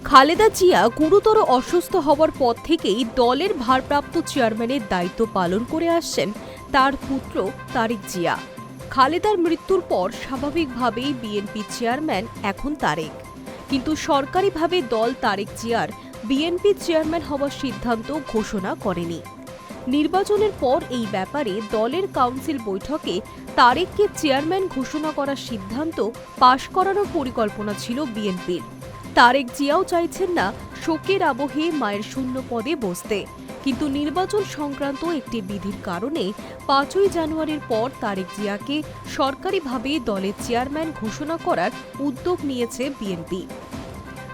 খালেদা জিয়া গুরুতর অসুস্থ হওয়ার পর থেকেই দলের ভারপ্রাপ্ত চেয়ারম্যানের দায়িত্ব পালন করে আসছেন তার পুত্র তারেক জিয়া। খালেদার মৃত্যুর পর স্বাভাবিকভাবেই বিএনপি চেয়ারম্যান এখন তারেক, কিন্তু সরকারিভাবে দল তারেক জিয়ার বিএনপি চেয়ারম্যান হওয়ার সিদ্ধান্ত ঘোষণা করেনি। নির্বাচনের পর এই ব্যাপারে দলের কাউন্সিল বৈঠকে তারেককে চেয়ারম্যান ঘোষণা করার সিদ্ধান্ত পাশ করানোর পরিকল্পনা ছিল বিএনপির। তারেক জিয়াও চাইছেন না শোকের আবহে মায়ের শূন্য পদে বসতে, কিন্তু নির্বাচন সংক্রান্ত একটি বিধির কারণে ৫ই জানুয়ারির পর তারেক জিয়াকে সরকারিভাবে দলের চেয়ারম্যান ঘোষণা করার উদ্যোগ নিয়েছে বিএনপি।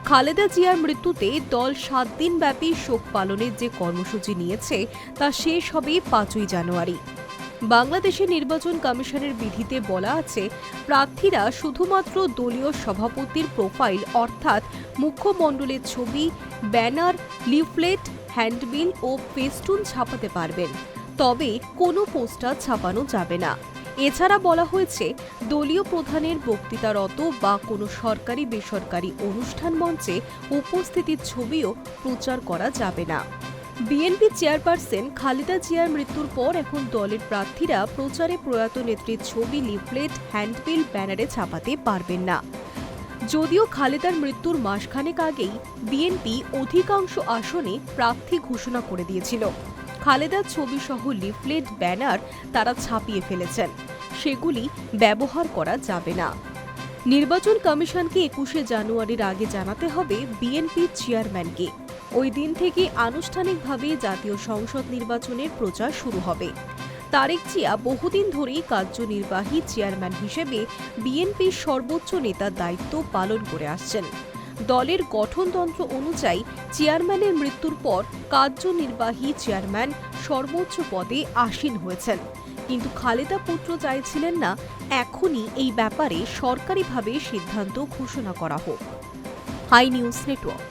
খালেদা জিয়ার মৃত্যুতে দল ৭ দিনব্যাপী শোক পালনের যে কর্মসূচি নিয়েছে তা শেষ হবে ৫ই জানুয়ারি। বাংলাদেশের নির্বাচন কমিশনের বিধিতে বলা আছে, প্রার্থীরা শুধুমাত্র দলীয় সভাপতির প্রোফাইল অর্থাৎ মুখমণ্ডলের ছবি, ব্যানার, লিফলেট, হ্যান্ডবিল ও ফেস্টুন ছাপাতে পারবেন, তবে কোনো পোস্টার ছাপানো যাবে না। এছাড়া বলা হয়েছে, দলীয় প্রধানের বক্তৃতারত বা কোনো সরকারি বেসরকারি অনুষ্ঠান মঞ্চে উপস্থিতির ছবিও প্রচার করা যাবে না। বিএনপি চেয়ারপারসন খালেদা জিয়ার মৃত্যুর পর এখন দলের প্রার্থীরা প্রচারে প্রয়াত নেত্রীর ছবি, লিফলেট, হ্যান্ডবিল, ব্যানারে ছাপাতে পারবেন না। যদিও খালেদার মৃত্যুর মাসখানেক আগেই বিএনপি অধিকাংশ আসনে প্রার্থী ঘোষণা করে দিয়েছিল। খালেদার ছবি সহ লিফলেট, ব্যানার তারা ছাপিয়ে ফেলেছেন, সেগুলি ব্যবহার করা যাবে না। নির্বাচন কমিশনকে ২১শে জানুয়ারির আগে জানাতে হবে বিএনপির চেয়ারম্যানকে। ওই দিন থেকে আনুষ্ঠানিকভাবে জাতীয় সংসদ নির্বাচনের প্রচার শুরু হবে। তারেক জিয়া বহুদিন ধরেই কার্যনির্বাহী চেয়ারম্যান হিসেবে বিএনপির সর্বোচ্চ নেতার দায়িত্ব পালন করে আসছেন। দলের গঠনতন্ত্র অনুযায়ী চেয়ারম্যানের মৃত্যুর পর কার্যনির্বাহী চেয়ারম্যান সর্বোচ্চ পদে আসীন হয়েছেন, কিন্তু খালেদা পুত্র চাইছিলেন না এখনই এই ব্যাপারে সরকারিভাবে সিদ্ধান্ত ঘোষণা করা হোক। Hi news network.